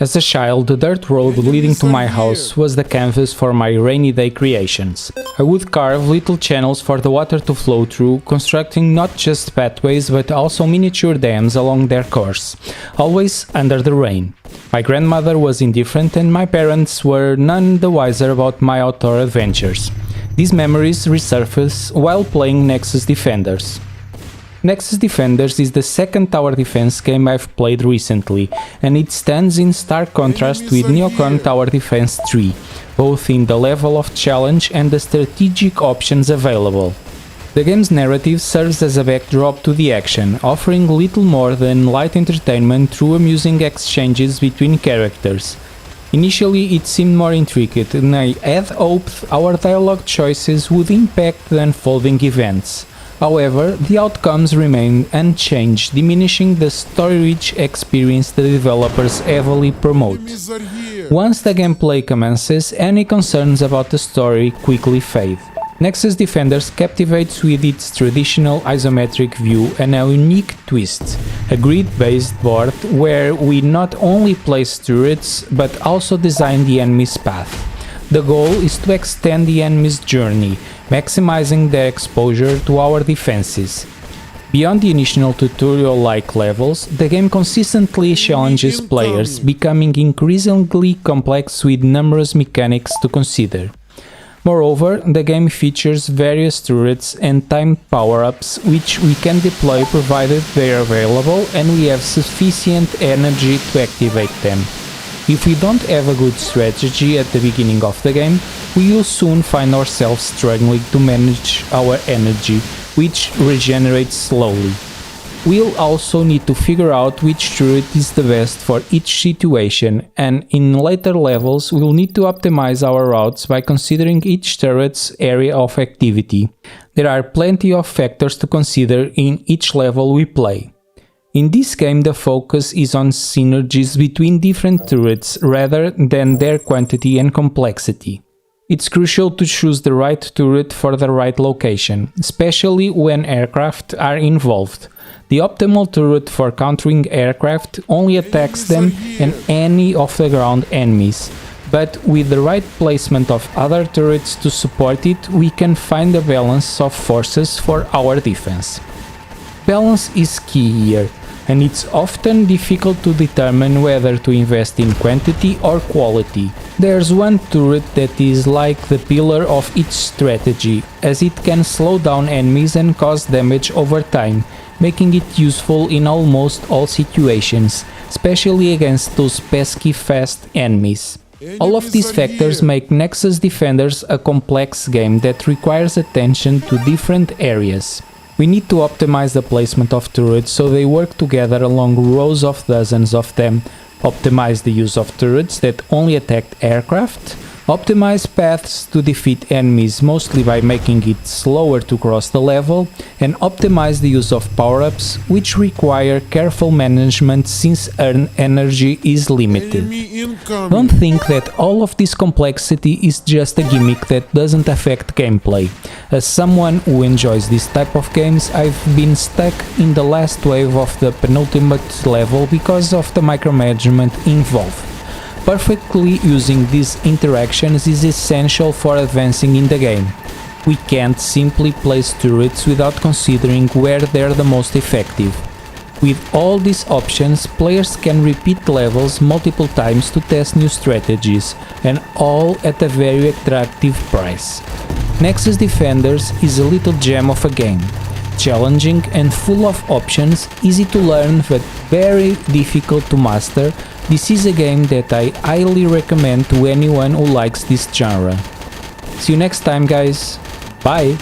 As a child, the dirt road leading to my house was the canvas for my rainy day creations. I would carve little channels for the water to flow through, constructing not just pathways but also miniature dams along their course, always under the rain. My grandmother was indifferent and my parents were none the wiser about my outdoor adventures. These memories resurface while playing Nexus Defenders. Nexus Defenders is the second tower defense game I've played recently, and it stands in stark contrast with Neocon Tower Defense 3, both in the level of challenge and the strategic options available. The game's narrative serves as a backdrop to the action, offering little more than light entertainment through amusing exchanges between characters. Initially it seemed more intricate, and I had hoped our dialogue choices would impact the unfolding events. However, the outcomes remain unchanged, diminishing the story-rich experience the developers heavily promote. Once the gameplay commences, any concerns about the story quickly fade. Nexus Defenders captivates with its traditional isometric view and a unique twist, a grid-based board where we not only place turrets but also design the enemy's path. The goal is to extend the enemy's journey, maximizing their exposure to our defenses. Beyond the initial tutorial-like levels, the game consistently challenges players, becoming increasingly complex with numerous mechanics to consider. Moreover, the game features various turrets and timed power-ups which we can deploy provided they are available and we have sufficient energy to activate them. If we don't have a good strategy at the beginning of the game, we will soon find ourselves struggling to manage our energy, which regenerates slowly. We'll also need to figure out which turret is the best for each situation, and in later levels we'll need to optimize our routes by considering each turret's area of activity. There are plenty of factors to consider in each level we play. In this game the focus is on synergies between different turrets rather than their quantity and complexity. It's crucial to choose the right turret for the right location, especially when aircraft are involved. The optimal turret for countering aircraft only attacks them and any off-the-ground enemies, but with the right placement of other turrets to support it, we can find a balance of forces for our defense. Balance is key here, and it's often difficult to determine whether to invest in quantity or quality. There's one turret that is like the pillar of each strategy, as it can slow down enemies and cause damage over time, making it useful in almost all situations, especially against those pesky fast enemies. All of these factors make Nexus Defenders a complex game that requires attention to different areas. We need to optimize the placement of turrets so they work together along rows of dozens of them, optimize the use of turrets that only attack aircraft, optimize paths to defeat enemies mostly by making it slower to cross the level, and optimize the use of power-ups which require careful management since earned energy is limited. Don't think that all of this complexity is just a gimmick that doesn't affect gameplay. As someone who enjoys this type of games, I've been stuck in the last wave of the penultimate level because of the micromanagement involved. Perfectly using these interactions is essential for advancing in the game. We can't simply place turrets without considering where they're the most effective. With all these options, players can repeat levels multiple times to test new strategies, and all at a very attractive price. Nexus Defenders is a little gem of a game. Challenging and full of options, easy to learn but very difficult to master, this is a game that I highly recommend to anyone who likes this genre. See you next time, guys. Bye!